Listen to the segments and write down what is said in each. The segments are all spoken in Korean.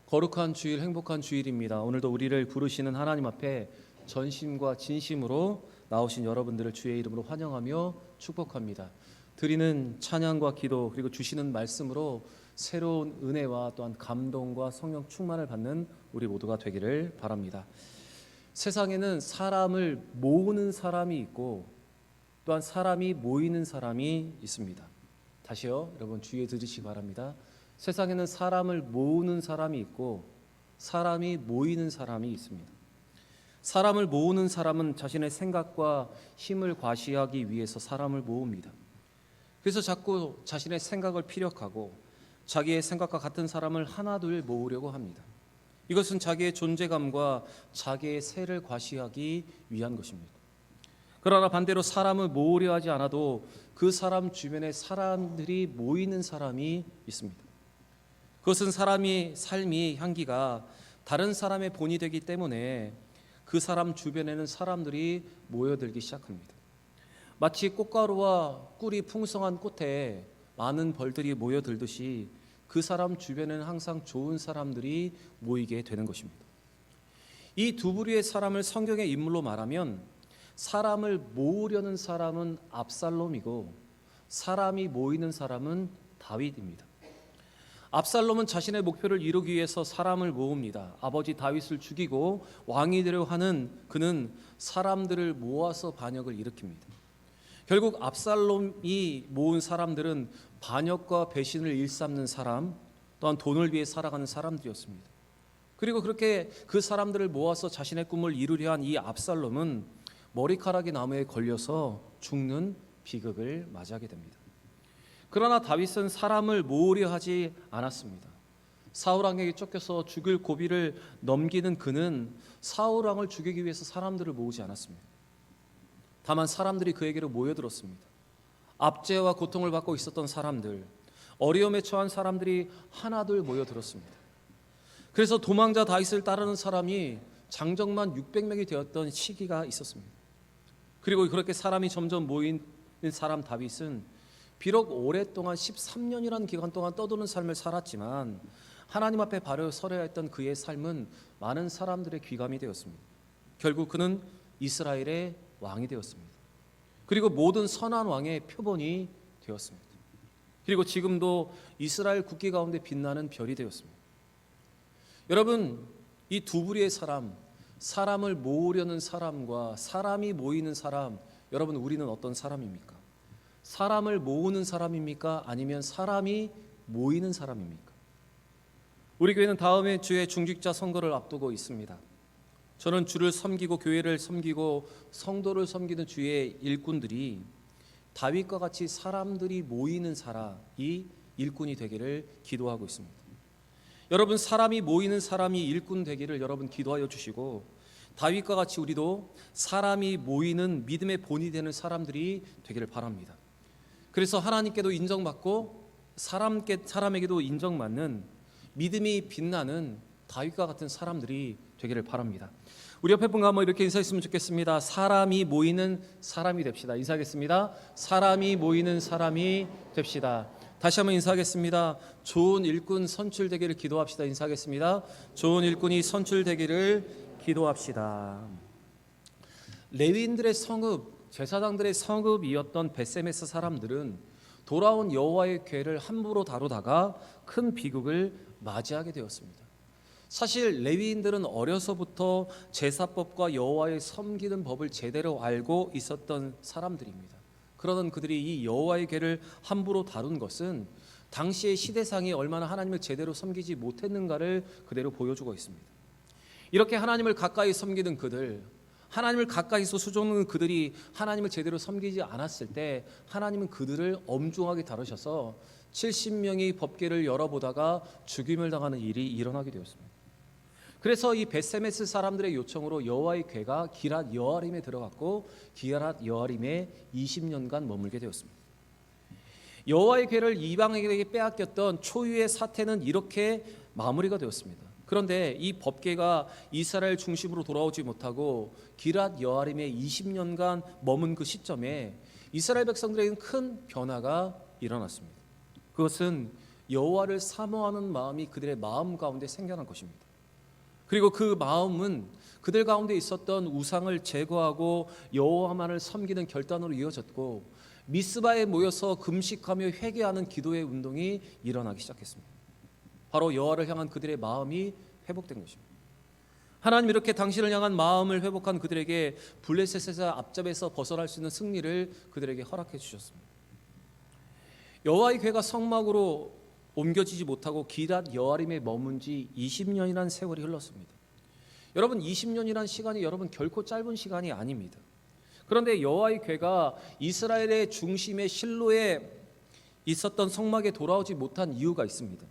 거룩한 주일, 행복한 주일입니다. 오늘도 우리를 부르시는 하나님 앞에 전심과 진심으로 나오신 여러분들을 주의 이름으로 환영하며 축복합니다. 드리는 찬양과 기도 그리고 주시는 말씀으로 새로운 은혜와 또한 감동과 성령 충만을 받는 우리 모두가 되기를 바랍니다. 세상에는 사람을 모으는 사람이 있고 또한 사람이 모이는 사람이 있습니다. 다시요, 여러분 주의해 들으시기 바랍니다. 세상에는 사람을 모으는 사람이 있고 사람이 모이는 사람이 있습니다. 사람을 모으는 사람은 자신의 생각과 힘을 과시하기 위해서 사람을 모읍니다. 그래서 자꾸 자신의 생각을 피력하고 자기의 생각과 같은 사람을 하나둘 모으려고 합니다. 이것은 자기의 존재감과 자기의 세를 과시하기 위한 것입니다. 그러나 반대로 사람을 모으려 하지 않아도 그 사람 주변에 사람들이 모이는 사람이 있습니다. 그것은 사람이 삶이 향기가 다른 사람의 본이 되기 때문에 그 사람 주변에는 사람들이 모여들기 시작합니다. 마치 꽃가루와 꿀이 풍성한 꽃에 많은 벌들이 모여들듯이 그 사람 주변에는 항상 좋은 사람들이 모이게 되는 것입니다. 이 두 부류의 사람을 성경의 인물로 말하면 사람을 모으려는 사람은 압살롬이고 사람이 모이는 사람은 다윗입니다. 압살롬은 자신의 목표를 이루기 위해서 사람을 모읍니다. 아버지 다윗을 죽이고 왕이 되려 하는 그는 사람들을 모아서 반역을 일으킵니다. 결국 압살롬이 모은 사람들은 반역과 배신을 일삼는 사람, 또한 돈을 위해 살아가는 사람들이었습니다. 그리고 그렇게 그 사람들을 모아서 자신의 꿈을 이루려 한 이 압살롬은 머리카락이 나무에 걸려서 죽는 비극을 맞이하게 됩니다. 그러나 다윗은 사람을 모으려 하지 않았습니다. 사울왕에게 쫓겨서 죽을 고비를 넘기는 그는 사울왕을 죽이기 위해서 사람들을 모으지 않았습니다. 다만 사람들이 그에게로 모여들었습니다. 압제와 고통을 받고 있었던 사람들, 어려움에 처한 사람들이 하나둘 모여들었습니다. 그래서 도망자 다윗을 따르는 사람이 장정만 600명이 되었던 시기가 있었습니다. 그리고 그렇게 사람이 점점 모이는 사람 다윗은 비록 오랫동안 13년이라는 기간 동안 떠도는 삶을 살았지만 하나님 앞에 바로 서려야 했던 그의 삶은 많은 사람들의 귀감이 되었습니다. 결국 그는 이스라엘의 왕이 되었습니다. 그리고 모든 선한 왕의 표본이 되었습니다. 그리고 지금도 이스라엘 국기 가운데 빛나는 별이 되었습니다. 여러분, 이 두 부류의 사람, 사람을 모으려는 사람과 사람이 모이는 사람, 여러분 우리는 어떤 사람입니까? 사람을 모으는 사람입니까? 아니면 사람이 모이는 사람입니까? 우리 교회는 다음에 주의 중직자 선거를 앞두고 있습니다. 저는 주를 섬기고 교회를 섬기고 성도를 섬기는 주의 일꾼들이 다윗과 같이 사람들이 모이는 사람이 일꾼이 되기를 기도하고 있습니다. 여러분, 사람이 모이는 사람이 일꾼 되기를 여러분 기도하여 주시고 다윗과 같이 우리도 사람이 모이는 믿음의 본이 되는 사람들이 되기를 바랍니다. 그래서 하나님께도 인정받고 사람에게도 인정받는 믿음이 빛나는 다윗과 같은 사람들이 되기를 바랍니다. 우리 옆에 분과 한번 이렇게 인사했으면 좋겠습니다. 사람이 모이는 사람이 됩시다. 인사하겠습니다. 사람이 모이는 사람이 됩시다. 다시 한번 인사하겠습니다. 좋은 일꾼 선출되기를 기도합시다. 인사하겠습니다. 좋은 일꾼이 선출되기를 기도합시다. 레위인들의 성읍, 제사장들의 성읍이었던 벳세메스 사람들은 돌아온 여호와의 궤를 함부로 다루다가 큰 비극을 맞이하게 되었습니다. 사실 레위인들은 어려서부터 제사법과 여호와의 섬기는 법을 제대로 알고 있었던 사람들입니다. 그러던 그들이 이 여호와의 궤를 함부로 다룬 것은 당시의 시대상이 얼마나 하나님을 제대로 섬기지 못했는가를 그대로 보여주고 있습니다. 이렇게 하나님을 가까이 섬기는 그들, 하나님을 가까이서 수종하는 그들이 하나님을 제대로 섬기지 않았을 때 하나님은 그들을 엄중하게 다루셔서 70명이 법궤를 열어보다가 죽임을 당하는 일이 일어나게 되었습니다. 그래서 이 벳세메스 사람들의 요청으로 여호와의 궤가 기랏 여아림에 들어갔고 기랏 여아림에 20년간 머물게 되었습니다. 여호와의 궤를 이방인에게 빼앗겼던 초유의 사태는 이렇게 마무리가 되었습니다. 그런데 이 법궤가 이스라엘 중심으로 돌아오지 못하고 기랏 여아림에 20년간 머문 그 시점에 이스라엘 백성들에게는 큰 변화가 일어났습니다. 그것은 여호와를 사모하는 마음이 그들의 마음 가운데 생겨난 것입니다. 그리고 그 마음은 그들 가운데 있었던 우상을 제거하고 여호와만을 섬기는 결단으로 이어졌고, 미스바에 모여서 금식하며 회개하는 기도의 운동이 일어나기 시작했습니다. 바로 여호와를 향한 그들의 마음이 회복된 것입니다. 하나님 이렇게 당신을 향한 마음을 회복한 그들에게 블레셋의 앞잡에서 벗어날 수 있는 승리를 그들에게 허락해 주셨습니다. 여호와의 궤가 성막으로 옮겨지지 못하고 기랏 여아림에 머문 지 20년이라는 세월이 흘렀습니다. 여러분, 20년이라는 시간이 여러분 결코 짧은 시간이 아닙니다. 그런데 여호와의 궤가 이스라엘의 중심의 실로에 있었던 성막에 돌아오지 못한 이유가 있습니다.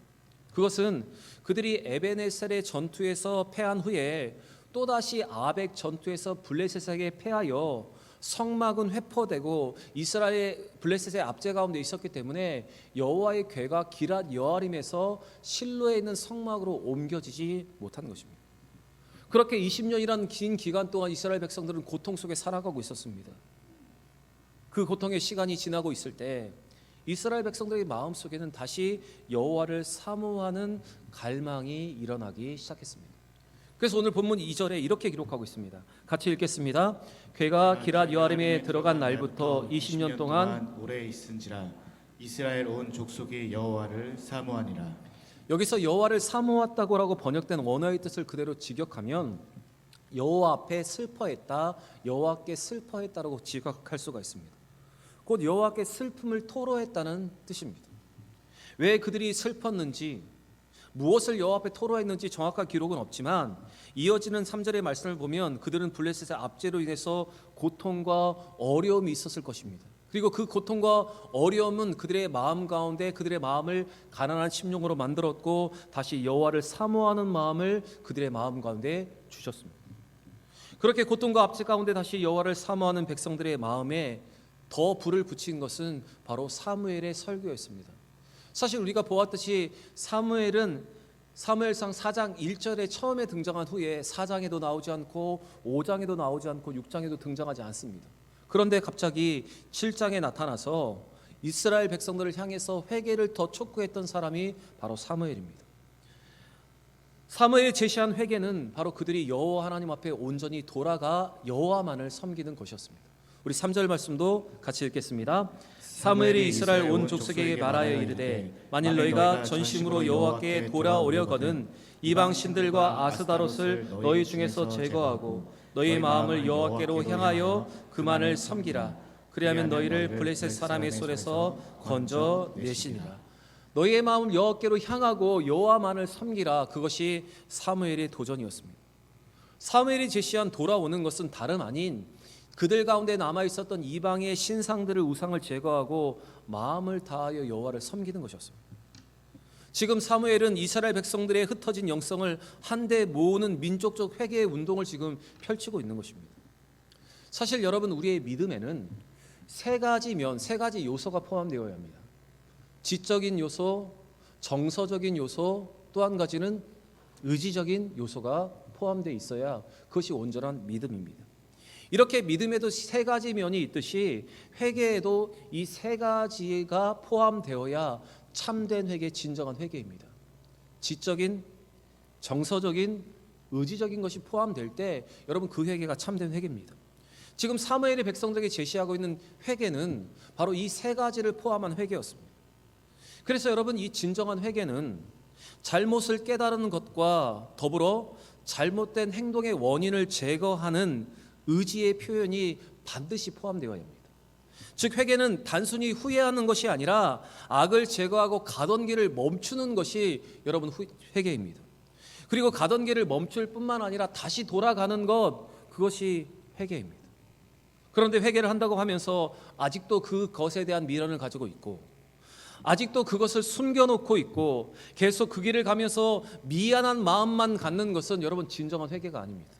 그것은 그들이 에베네셀의 전투에서 패한 후에 또다시 아벡 전투에서 블레셋에게 패하여 성막은 회포되고 이스라엘 블레셋의 압제 가운데 있었기 때문에 여호와의 궤가 기랏 여아림에서 실로에 있는 성막으로 옮겨지지 못한 것입니다. 그렇게 20년이라는 긴 기간 동안 이스라엘 백성들은 고통 속에 살아가고 있었습니다. 그 고통의 시간이 지나고 있을 때 이스라엘 백성들의 마음속에는 다시 여호와를 사모하는 갈망이 일어나기 시작했습니다. 그래서 오늘 본문 2절에 이렇게 기록하고 있습니다. 같이 읽겠습니다. 궤가 기랏 여아림에 들어간 날부터 20년 동안 오래 있은지라 이스라엘 온 족속이 여호와를 사모하니라. 여기서 여호와를 사모했다고라고 번역된 원어의 뜻을 그대로 직역하면 여호와 앞에 슬퍼했다, 여호와께 슬퍼했다라고 직역할 수가 있습니다. 곧 여호와께 슬픔을 토로했다는 뜻입니다. 왜 그들이 슬펐는지, 무엇을 여호와 앞에 토로했는지 정확한 기록은 없지만 이어지는 3절의 말씀을 보면 그들은 블레셋의 압제로 인해서 고통과 어려움이 있었을 것입니다. 그리고 그 고통과 어려움은 그들의 마음 가운데 그들의 마음을 가난한 심령으로 만들었고 다시 여호와를 사모하는 마음을 그들의 마음 가운데 주셨습니다. 그렇게 고통과 압제 가운데 다시 여호와를 사모하는 백성들의 마음에 더 불을 붙인 것은 바로 사무엘의 설교였습니다. 사실 우리가 보았듯이 사무엘은 사무엘상 4장 1절에 처음에 등장한 후에 4장에도 나오지 않고 5장에도 나오지 않고 6장에도 등장하지 않습니다. 그런데 갑자기 7장에 나타나서 이스라엘 백성들을 향해서 회개를 더 촉구했던 사람이 바로 사무엘입니다. 사무엘이 제시한 회개는 바로 그들이 여호와 하나님 앞에 온전히 돌아가 여호와만을 섬기는 것이었습니다. 우리 3절 말씀도 같이 읽겠습니다. 사무엘이 이스라엘 온 족속에게 말하여 이르되 만일 너희가 전심으로 여호와께 돌아오려거든 이방 신들과 아스다롯을 너희 중에서 제거하고 너희의 마음을 여호와께로 향하여 그만을 섬기라. 그리하면 너희를 블레셋 사람의 손에서 건져내시니라. 너희의 마음을 여호와께로 향하고 여호와만을 섬기라. 그것이 사무엘의 도전이었습니다. 사무엘이 제시한 돌아오는 것은 다름 아닌 그들 가운데 남아있었던 이방의 신상들을 우상을 제거하고 마음을 다하여 여호와를 섬기는 것이었습니다. 지금 사무엘은 이스라엘 백성들의 흩어진 영성을 한데 모으는 민족적 회개의 운동을 지금 펼치고 있는 것입니다. 사실 여러분, 우리의 믿음에는 세 가지 요소가 포함되어야 합니다. 지적인 요소, 정서적인 요소, 또 한 가지는 의지적인 요소가 포함되어 있어야 그것이 온전한 믿음입니다. 이렇게 믿음에도 세 가지 면이 있듯이 회개에도 이 세 가지가 포함되어야 참된 회개, 진정한 회개입니다. 지적인, 정서적인, 의지적인 것이 포함될 때 여러분 그 회개가 참된 회개입니다. 지금 사무엘의 백성들에게 제시하고 있는 회개는 바로 이 세 가지를 포함한 회개였습니다. 그래서 여러분, 이 진정한 회개는 잘못을 깨달은 것과 더불어 잘못된 행동의 원인을 제거하는 의지의 표현이 반드시 포함되어야 합니다. 즉 회개는 단순히 후회하는 것이 아니라 악을 제거하고 가던 길을 멈추는 것이 여러분 회개입니다. 그리고 가던 길을 멈출 뿐만 아니라 다시 돌아가는 것, 그것이 회개입니다. 그런데 회개를 한다고 하면서 아직도 그것에 대한 미련을 가지고 있고 아직도 그것을 숨겨놓고 있고 계속 그 길을 가면서 미안한 마음만 갖는 것은 여러분 진정한 회개가 아닙니다.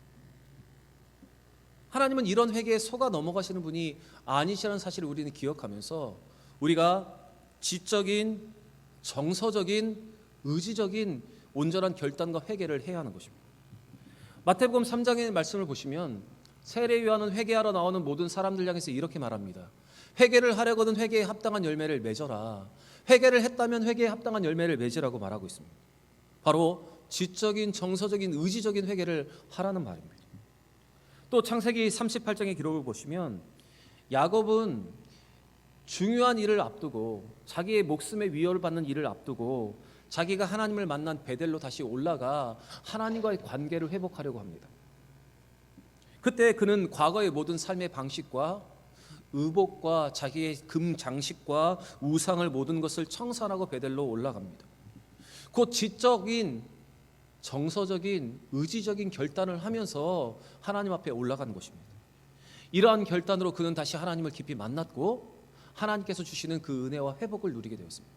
하나님은 이런 회개에 속아 넘어가시는 분이 아니시라는 사실을 우리는 기억하면서 우리가 지적인, 정서적인, 의지적인 온전한 결단과 회개를 해야 하는 것입니다. 마태복음 3장의 말씀을 보시면 세례요한은 회개하러 나오는 모든 사람들 향해서 이렇게 말합니다. 회개를 하려거든 회개에 합당한 열매를 맺어라. 회개를 했다면 회개에 합당한 열매를 맺으라고 말하고 있습니다. 바로 지적인 정서적인 의지적인 회개를 하라는 말입니다. 또 창세기 38장의 기록을 보시면 야곱은 중요한 일을 앞두고 자기의 목숨의 위협을 받는 일을 앞두고 자기가 하나님을 만난 베델로 다시 올라가 하나님과의 관계를 회복하려고 합니다. 그때 그는 과거의 모든 삶의 방식과 의복과 자기의 금 장식과 우상을 모든 것을 청산하고 베델로 올라갑니다. 곧 지적인 정서적인 의지적인 결단을 하면서 하나님 앞에 올라간 것입니다. 이러한 결단으로 그는 다시 하나님을 깊이 만났고 하나님께서 주시는 그 은혜와 회복을 누리게 되었습니다.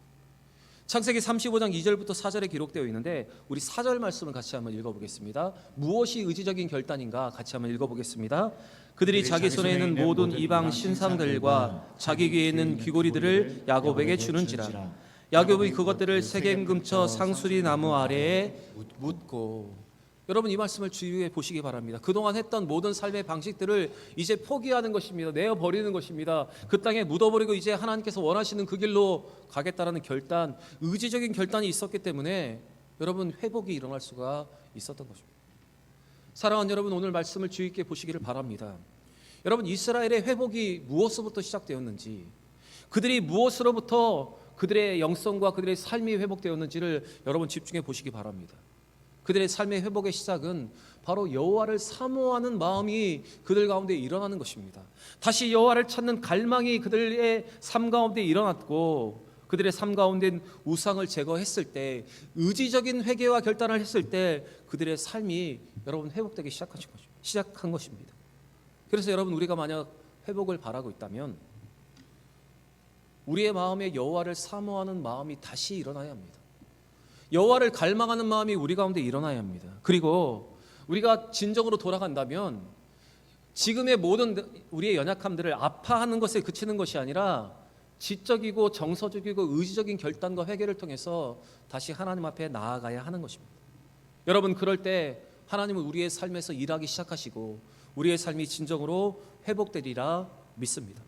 창세기 35장 2절부터 4절에 기록되어 있는데 우리 4절 말씀을 같이 한번 읽어보겠습니다. 무엇이 의지적인 결단인가 같이 한번 읽어보겠습니다. 그들이 자기 손에 있는 모든 이방 신상들과 자기 귀에 있는 귀고리들을 야곱에게 주는지라. 야곱이 그것들을 세겜 근처 상수리 나무 아래에 묻고. 여러분 이 말씀을 주의해 보시기 바랍니다. 그동안 했던 모든 삶의 방식들을 이제 포기하는 것입니다. 내어버리는 것입니다. 그 땅에 묻어버리고 이제 하나님께서 원하시는 그 길로 가겠다라는 결단, 의지적인 결단이 있었기 때문에 여러분 회복이 일어날 수가 있었던 것입니다. 사랑하는 여러분, 오늘 말씀을 주의 있게 보시기를 바랍니다. 여러분 이스라엘의 회복이 무엇으로부터 시작되었는지, 그들이 무엇으로부터 그들의 영성과 그들의 삶이 회복되었는지를 여러분 집중해 보시기 바랍니다. 그들의 삶의 회복의 시작은 바로 여호와를 사모하는 마음이 그들 가운데 일어나는 것입니다. 다시 여호와를 찾는 갈망이 그들의 삶 가운데 일어났고, 그들의 삶 가운데 우상을 제거했을 때, 의지적인 회개와 결단을 했을 때 그들의 삶이 여러분 회복되기 시작한 것입니다. 그래서 여러분 우리가 만약 회복을 바라고 있다면 우리의 마음에 여호와를 사모하는 마음이 다시 일어나야 합니다. 여호와를 갈망하는 마음이 우리 가운데 일어나야 합니다. 그리고 우리가 진정으로 돌아간다면 지금의 모든 우리의 연약함들을 아파하는 것에 그치는 것이 아니라 지적이고 정서적이고 의지적인 결단과 회개를 통해서 다시 하나님 앞에 나아가야 하는 것입니다. 여러분 그럴 때 하나님은 우리의 삶에서 일하기 시작하시고 우리의 삶이 진정으로 회복되리라 믿습니다.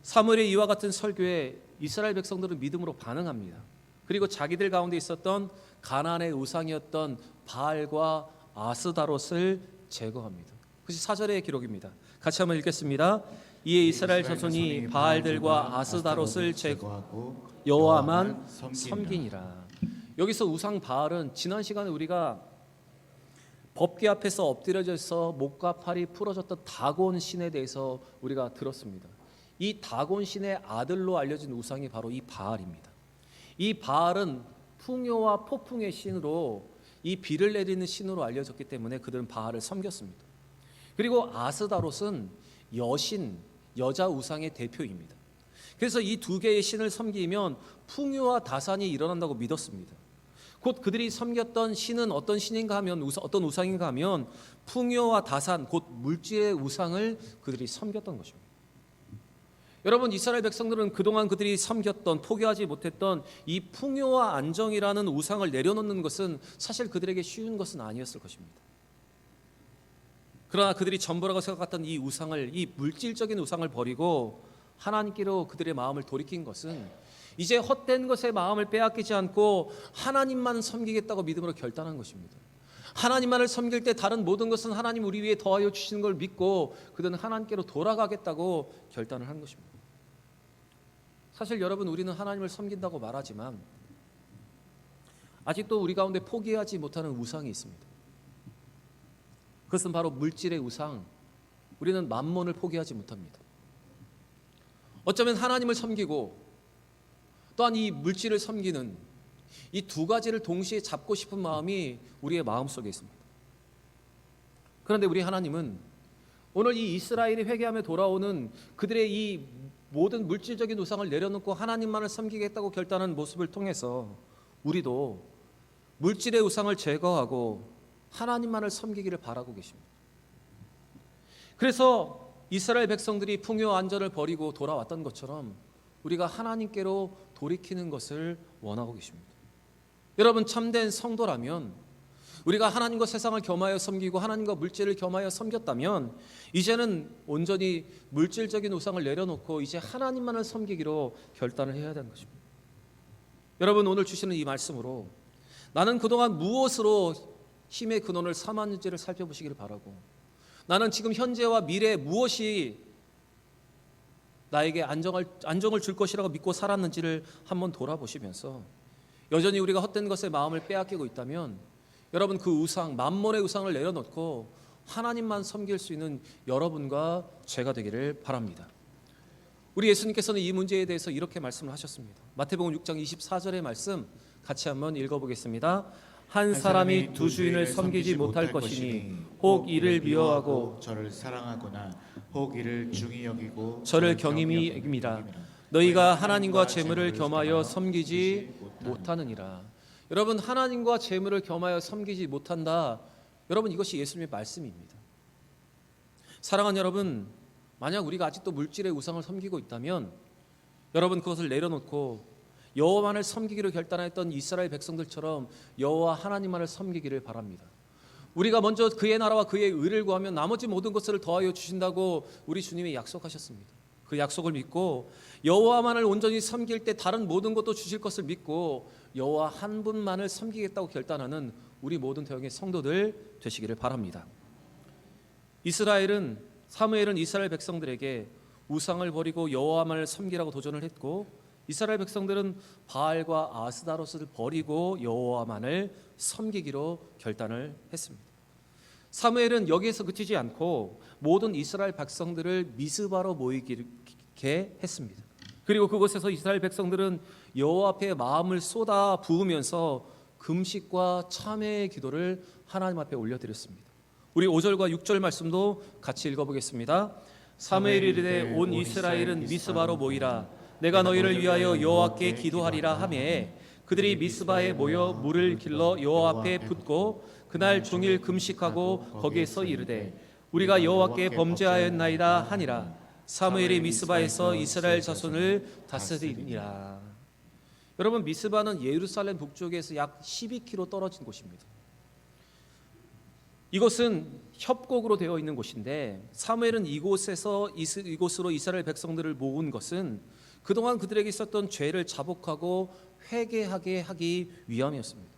사무엘의 이와 같은 설교에 이스라엘 백성들은 믿음으로 반응합니다. 그리고 자기들 가운데 있었던 가나안의 우상이었던 바알과 아스다롯을 제거합니다. 그것이 4절의 기록입니다. 같이 한번 읽겠습니다. 이에 이스라엘 자손이 바알들과 아스다롯을 제거하고 여호와만 섬기니라. 여기서 우상 바알은 지난 시간에 우리가 법궤 앞에서 엎드려져서 목과 팔이 풀어졌던 다곤 신에 대해서 우리가 들었습니다. 이 다곤 신의 아들로 알려진 우상이 바로 이 바알입니다. 이 바알은 풍요와 폭풍의 신으로, 이 비를 내리는 신으로 알려졌기 때문에 그들은 바알을 섬겼습니다. 그리고 아스다롯은 여신, 여자 우상의 대표입니다. 그래서 이 두 개의 신을 섬기면 풍요와 다산이 일어난다고 믿었습니다. 곧 그들이 섬겼던 신은 어떤 신인가 하면, 어떤 우상인가 하면 풍요와 다산, 곧 물질의 우상을 그들이 섬겼던 것입니다. 여러분 이스라엘 백성들은 그동안 그들이 섬겼던, 포기하지 못했던 이 풍요와 안정이라는 우상을 내려놓는 것은 사실 그들에게 쉬운 것은 아니었을 것입니다. 그러나 그들이 전부라고 생각했던 이 우상을, 이 물질적인 우상을 버리고 하나님께로 그들의 마음을 돌이킨 것은 이제 헛된 것에 마음을 빼앗기지 않고 하나님만 섬기겠다고 믿음으로 결단한 것입니다. 하나님만을 섬길 때 다른 모든 것은 하나님 우리 위에 더하여 주시는 걸 믿고 그들은 하나님께로 돌아가겠다고 결단을 한 것입니다. 사실 여러분 우리는 하나님을 섬긴다고 말하지만 아직도 우리 가운데 포기하지 못하는 우상이 있습니다. 그것은 바로 물질의 우상, 우리는 만몬을 포기하지 못합니다. 어쩌면 하나님을 섬기고 또한 이 물질을 섬기는 이 두 가지를 동시에 잡고 싶은 마음이 우리의 마음속에 있습니다. 그런데 우리 하나님은 오늘 이 이스라엘이 회개하며 돌아오는 그들의 이 모든 물질적인 우상을 내려놓고 하나님만을 섬기겠다고 결단한 모습을 통해서 우리도 물질의 우상을 제거하고 하나님만을 섬기기를 바라고 계십니다. 그래서 이스라엘 백성들이 풍요 안전을 버리고 돌아왔던 것처럼 우리가 하나님께로 돌이키는 것을 원하고 계십니다. 여러분 참된 성도라면 우리가 하나님과 세상을 겸하여 섬기고 하나님과 물질을 겸하여 섬겼다면 이제는 온전히 물질적인 우상을 내려놓고 이제 하나님만을 섬기기로 결단을 해야 되는 것입니다. 여러분, 오늘 주시는 이 말씀으로 나는 그동안 무엇으로 힘의 근원을 삼았는지를 살펴보시기를 바라고, 나는 지금 현재와 미래에 무엇이 나에게 안정을 줄 것이라고 믿고 살았는지를 한번 돌아보시면서, 여전히 우리가 헛된 것에 마음을 빼앗기고 있다면 여러분, 그 우상, 만몬의 우상을 내려놓고 하나님만 섬길 수 있는 여러분과 제가 되기를 바랍니다. 우리 예수님께서는 이 문제에 대해서 이렇게 말씀을 하셨습니다. 마태복음 6장 24절의 말씀 같이 한번 읽어보겠습니다. 한 사람이 두 주인을 섬기지 못할 것이니 혹 이를 미워하고 저를 사랑하거나 혹 이를 중히 여기고 저를 경히 여김이라. 너희가 하나님과 재물을 겸하여 섬기지 못하느니라. 여러분, 하나님과 재물을 겸하여 섬기지 못한다. 여러분, 이것이 예수님의 말씀입니다. 사랑하는 여러분, 만약 우리가 아직도 물질의 우상을 섬기고 있다면 여러분, 그것을 내려놓고 여호와만을 섬기기로 결단했던 이스라엘 백성들처럼 여호와 하나님만을 섬기기를 바랍니다. 우리가 먼저 그의 나라와 그의 의를 구하면 나머지 모든 것을 더하여 주신다고 우리 주님이 약속하셨습니다. 그 약속을 믿고 여호와만을 온전히 섬길 때 다른 모든 것도 주실 것을 믿고 여호와 한 분만을 섬기겠다고 결단하는 우리 모든 대형의 성도들 되시기를 바랍니다. 사무엘은 이스라엘 백성들에게 우상을 버리고 여호와만을 섬기라고 도전을 했고, 이스라엘 백성들은 바알과 아스다로스를 버리고 여호와만을 섬기기로 결단을 했습니다. 사무엘은 여기에서 그치지 않고 모든 이스라엘 백성들을 미스바로 모이게 했습니다. 그리고 그곳에서 이스라엘 백성들은 여호와 앞에 마음을 쏟아 부으면서 금식과 참회의 기도를 하나님 앞에 올려드렸습니다. 우리 5절과 6절 말씀도 같이 읽어보겠습니다. 사무엘이 이르되 온 이스라엘은 미스바로 모이라. 내가 너희를 위하여 여호와께 기도하리라 하매 그들이 미스바에 모여 물을 길러 여호와 앞에 붓고 그날 종일 금식하고 거기에서 이르되 우리가 여호와께 범죄하였나이다 하니라. 사무엘이 미스바에서 이스라엘 자손을 다스리니라. 여러분, 미스바는 예루살렘 북쪽에서 약 12km 떨어진 곳입니다. 이곳은 협곡으로 되어 있는 곳인데 사무엘은 이곳으로 이스라엘 백성들을 모은 것은 그동안 그들에게 있었던 죄를 자복하고 회개하게 하기 위함이었습니다.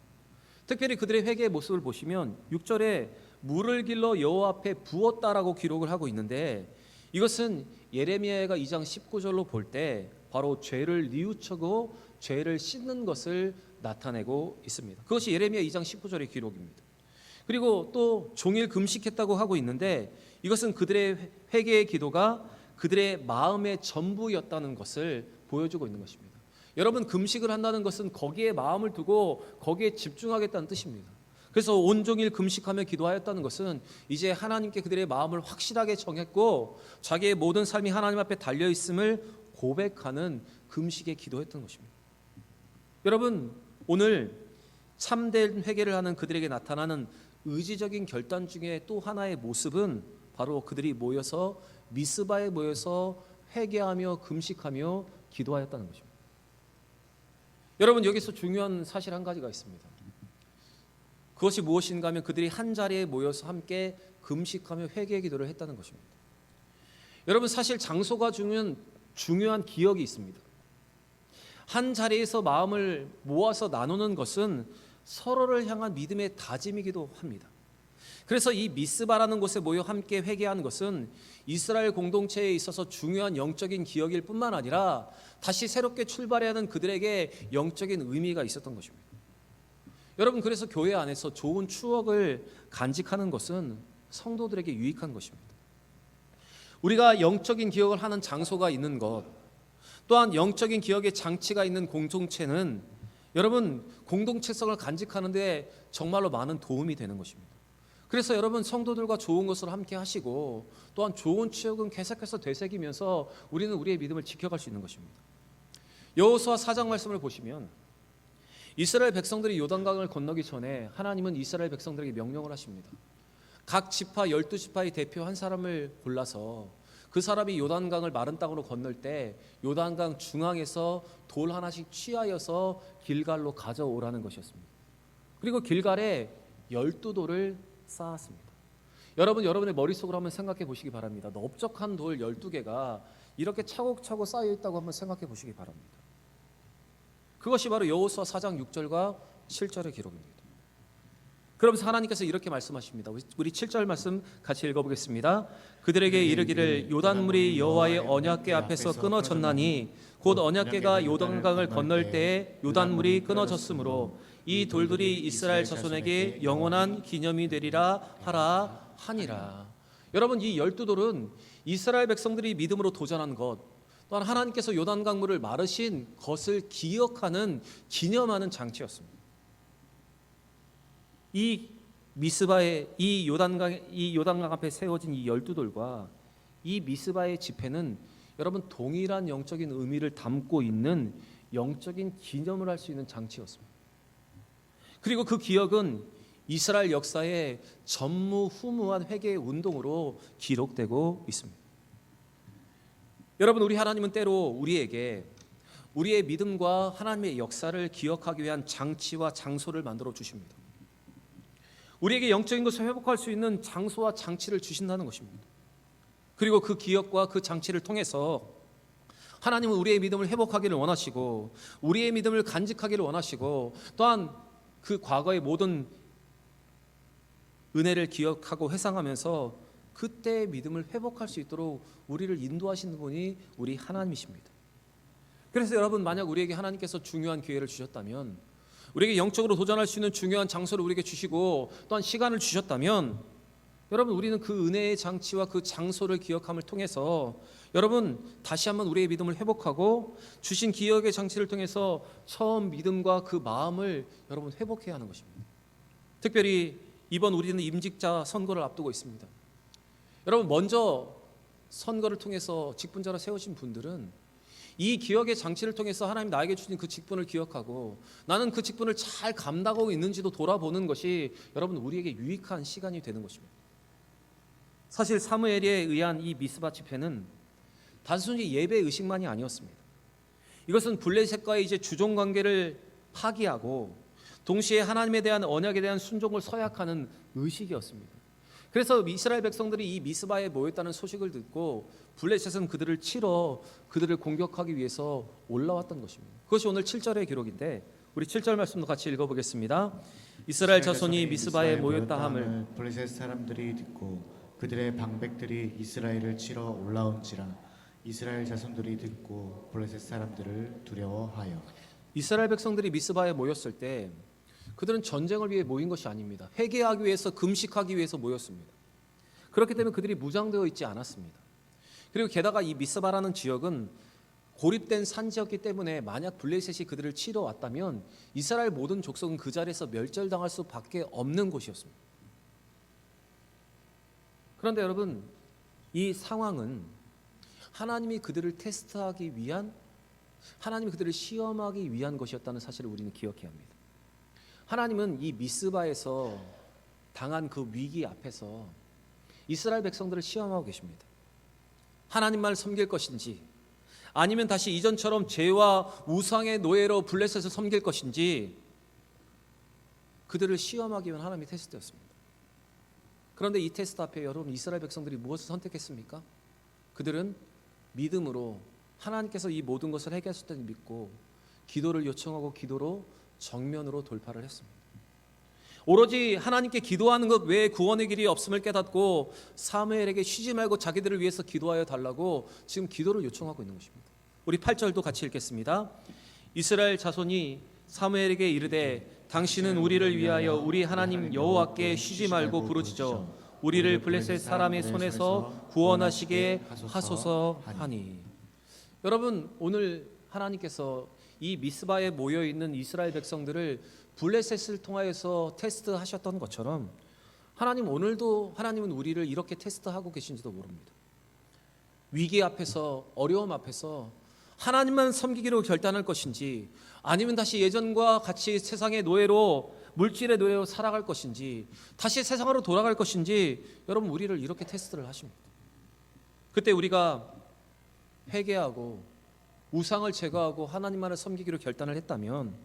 특별히 그들의 회개의 모습을 보시면 6절에 물을 길러 여호와 앞에 부었다라고 기록을 하고 있는데, 이것은 예레미야가 2장 19절로 볼 때 바로 죄를 뉘우치고 죄를 씻는 것을 나타내고 있습니다. 그것이 예레미야 2장 19절의 기록입니다. 그리고 또 종일 금식했다고 하고 있는데, 이것은 그들의 회개의 기도가 그들의 마음의 전부였다는 것을 보여주고 있는 것입니다. 여러분, 금식을 한다는 것은 거기에 마음을 두고 거기에 집중하겠다는 뜻입니다. 그래서 온종일 금식하며 기도하였다는 것은 이제 하나님께 그들의 마음을 확실하게 정했고 자기의 모든 삶이 하나님 앞에 달려있음을 고백하는 금식에 기도했던 것입니다. 여러분, 오늘 참된 회개를 하는 그들에게 나타나는 의지적인 결단 중에 또 하나의 모습은 바로 그들이 모여서 미스바에 모여서 회개하며 금식하며 기도하였다는 것입니다. 여러분, 여기서 중요한 사실 한 가지가 있습니다. 그것이 무엇인가 하면 그들이 한 자리에 모여서 함께 금식하며 회개의 기도를 했다는 것입니다. 여러분, 사실 장소가 중요한 기억이 있습니다. 한 자리에서 마음을 모아서 나누는 것은 서로를 향한 믿음의 다짐이기도 합니다. 그래서 이 미스바라는 곳에 모여 함께 회개하는 것은 이스라엘 공동체에 있어서 중요한 영적인 기억일 뿐만 아니라 다시 새롭게 출발해야 하는 그들에게 영적인 의미가 있었던 것입니다. 여러분, 그래서 교회 안에서 좋은 추억을 간직하는 것은 성도들에게 유익한 것입니다. 우리가 영적인 기억을 하는 장소가 있는 것, 또한 영적인 기억의 장치가 있는 공동체는 여러분, 공동체성을 간직하는 데 정말로 많은 도움이 되는 것입니다. 그래서 여러분, 성도들과 좋은 것을 함께 하시고 또한 좋은 추억은 계속해서 되새기면서 우리는 우리의 믿음을 지켜갈 수 있는 것입니다. 여호수아 4장 말씀을 보시면 이스라엘 백성들이 요단강을 건너기 전에 하나님은 이스라엘 백성들에게 명령을 하십니다. 각 지파 12지파의 대표 한 사람을 골라서 그 사람이 요단강을 마른 땅으로 건널 때 요단강 중앙에서 돌 하나씩 취하여서 길갈로 가져오라는 것이었습니다. 그리고 길갈에 12돌을 쌓았습니다. 여러분, 여러분의 머릿속으로 한번 생각해 보시기 바랍니다. 넓적한 돌 12개가 이렇게 차곡차곡 쌓여 있다고 한번 생각해 보시기 바랍니다. 그것이 바로 여호수아 4장 6절과 7절의 기록입니다. 그러면서 하나님께서 이렇게 말씀하십니다. 우리 7절 말씀 같이 읽어보겠습니다. 그들에게 이르기를 요단물이 여호와의 언약궤 앞에서 끊어졌나니 곧 언약궤가 요단강을 건널 때에 요단물이 끊어졌으므로 이 돌들이 이스라엘 자손에게 영원한 기념이 되리라 하라 하니라. 여러분, 이 12돌은 이스라엘 백성들이 믿음으로 도전한 것, 또한 하나님께서 요단강물을 마르신 것을 기억하는, 기념하는 장치였습니다. 이 미스바의 이 요단강 앞에 세워진 이 12돌과 이 미스바의 집회는 여러분 동일한 영적인 의미를 담고 있는 영적인 기념을 할 수 있는 장치였습니다. 그리고 그 기억은 이스라엘 역사의 전무후무한 회개의 운동으로 기록되고 있습니다. 여러분, 우리 하나님은 때로 우리에게 우리의 믿음과 하나님의 역사를 기억하기 위한 장치와 장소를 만들어 주십니다. 우리에게 영적인 것을 회복할 수 있는 장소와 장치를 주신다는 것입니다. 그리고 그 기억과 그 장치를 통해서 하나님은 우리의 믿음을 회복하기를 원하시고 우리의 믿음을 간직하기를 원하시고 또한 그 과거의 모든 은혜를 기억하고 회상하면서 그때의 믿음을 회복할 수 있도록 우리를 인도하시는 분이 우리 하나님이십니다. 그래서 여러분, 만약 우리에게 하나님께서 중요한 기회를 주셨다면, 우리에게 영적으로 도전할 수 있는 중요한 장소를 우리에게 주시고 또한 시간을 주셨다면, 여러분, 우리는 그 은혜의 장치와 그 장소를 기억함을 통해서 여러분 다시 한번 우리의 믿음을 회복하고 주신 기억의 장치를 통해서 처음 믿음과 그 마음을 여러분 회복해야 하는 것입니다. 특별히 이번 우리는 임직자 선거를 앞두고 있습니다. 여러분, 먼저 선거를 통해서 직분자로 세우신 분들은 이 기억의 장치를 통해서 하나님 나에게 주신 그 직분을 기억하고 나는 그 직분을 잘 감당하고 있는지도 돌아보는 것이 여러분 우리에게 유익한 시간이 되는 것입니다. 사실 사무엘에 의한 이 미스바 집회는 단순히 예배 의식만이 아니었습니다. 이것은 블레셋과의 이제 주종 관계를 파기하고 동시에 하나님에 대한 언약에 대한 순종을 서약하는 의식이었습니다. 그래서 이스라엘 백성들이 이 미스바에 모였다는 소식을 듣고 블레셋은 그들을 치러 그들을 공격하기 위해서 올라왔던 것입니다. 그것이 오늘 7절의 기록인데 우리 7절 말씀도 같이 읽어보겠습니다. 이스라엘 자손이 미스바에 모였다 함을 블레셋 사람들이 듣고 그들의 방백들이 이스라엘을 치러 올라온지라 이스라엘 자손들이 듣고 블레셋 사람들을 두려워하여. 이스라엘 백성들이 미스바에 모였을 때 그들은 전쟁을 위해 모인 것이 아닙니다. 회개하기 위해서, 금식하기 위해서 모였습니다. 그렇기 때문에 그들이 무장되어 있지 않았습니다. 그리고 게다가 이 미스바라는 지역은 고립된 산지였기 때문에 만약 블레셋이 그들을 치러 왔다면 이스라엘 모든 족속은 그 자리에서 멸절당할 수밖에 없는 곳이었습니다. 그런데 여러분, 이 상황은 하나님이 그들을 테스트하기 위한, 하나님이 그들을 시험하기 위한 것이었다는 사실을 우리는 기억해야 합니다. 하나님은 이 미스바에서 당한 그 위기 앞에서 이스라엘 백성들을 시험하고 계십니다. 하나님만 섬길 것인지 아니면 다시 이전처럼 죄와 우상의 노예로 블레셋을 섬길 것인지 그들을 시험하기 위한 하나님의 테스트였습니다. 그런데 이 테스트 앞에 여러분 이스라엘 백성들이 무엇을 선택했습니까? 그들은 믿음으로 하나님께서 이 모든 것을 해결하실 때 믿고 기도를 요청하고 기도로 정면으로 돌파를 했습니다. 오로지 하나님께 기도하는 것 외에 구원의 길이 없음을 깨닫고 사무엘에게 쉬지 말고 자기들을 위해서 기도하여 달라고 지금 기도를 요청하고 있는 것입니다. 우리 8절도 같이 읽겠습니다. 이스라엘 자손이 사무엘에게 이르되 당신은 우리를 위하여 우리 하나님 여호와께 쉬지 말고 부르짖어 우리를 블레셋 사람의 손에서 구원하시게 하소서 하니. 여러분, 오늘 하나님께서 이 미스바에 모여 있는 이스라엘 백성들을 블레셋을 통하여서 테스트하셨던 것처럼 하나님 오늘도 하나님은 우리를 이렇게 테스트하고 계신지도 모릅니다. 위기 앞에서, 어려움 앞에서 하나님만 섬기기로 결단할 것인지 아니면 다시 예전과 같이 세상의 노예로, 물질의 노예로 살아갈 것인지 다시 세상으로 돌아갈 것인지 여러분 우리를 이렇게 테스트를 하십니다. 그때 우리가 회개하고 우상을 제거하고 하나님만을 섬기기로 결단을 했다면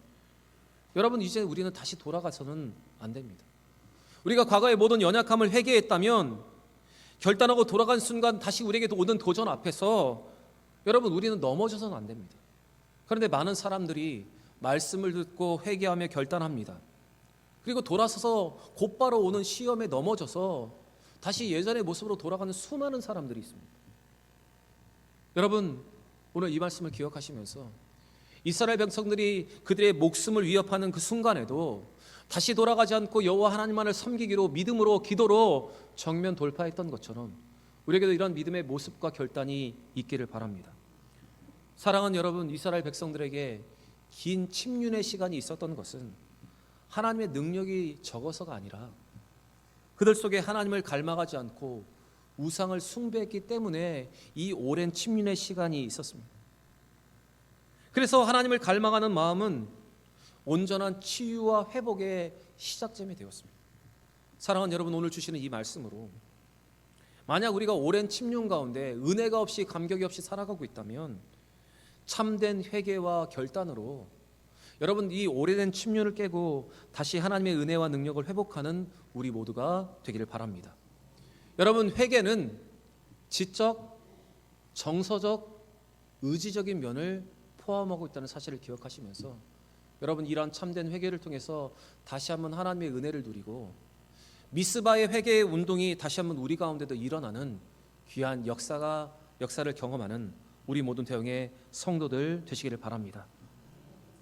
여러분 이제 우리는 다시 돌아가서는 안 됩니다. 우리가 과거의 모든 연약함을 회개했다면 결단하고 돌아간 순간 다시 우리에게 오는 도전 앞에서 여러분 우리는 넘어져서는 안 됩니다. 그런데 많은 사람들이 말씀을 듣고 회개하며 결단합니다. 그리고 돌아서서 곧바로 오는 시험에 넘어져서 다시 예전의 모습으로 돌아가는 수많은 사람들이 있습니다. 여러분 오늘 이 말씀을 기억하시면서 이스라엘 백성들이 그들의 목숨을 위협하는 그 순간에도 다시 돌아가지 않고 여호와 하나님만을 섬기기로 믿음으로 기도로 정면 돌파했던 것처럼 우리에게도 이런 믿음의 모습과 결단이 있기를 바랍니다. 사랑하는 여러분, 이스라엘 백성들에게 긴 침륜의 시간이 있었던 것은 하나님의 능력이 적어서가 아니라 그들 속에 하나님을 갈망하지 않고 우상을 숭배했기 때문에 이 오랜 침륜의 시간이 있었습니다. 그래서 하나님을 갈망하는 마음은 온전한 치유와 회복의 시작점이 되었습니다. 사랑하는 여러분, 오늘 주시는 이 말씀으로 만약 우리가 오랜 침륜 가운데 은혜가 없이 감격이 없이 살아가고 있다면 참된 회개와 결단으로 여러분 이 오래된 침륜을 깨고 다시 하나님의 은혜와 능력을 회복하는 우리 모두가 되기를 바랍니다. 여러분 회개는 지적, 정서적, 의지적인 면을 포함하고 있다는 사실을 기억하시면서 여러분 이러한 참된 회개를 통해서 다시 한번 하나님의 은혜를 누리고 미스바의 회개의 운동이 다시 한번 우리 가운데도 일어나는 귀한 역사를 경험하는 우리 모든 대형의 성도들 되시기를 바랍니다.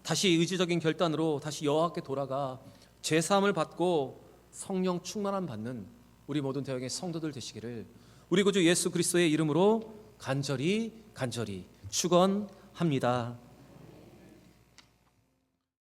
다시 의지적인 결단으로 다시 여호와께 돌아가 제사함을 받고 성령 충만함 받는 우리 모든 대형의 성도들 되시기를 우리 구주 예수 그리스도의 이름으로 간절히 축원합니다.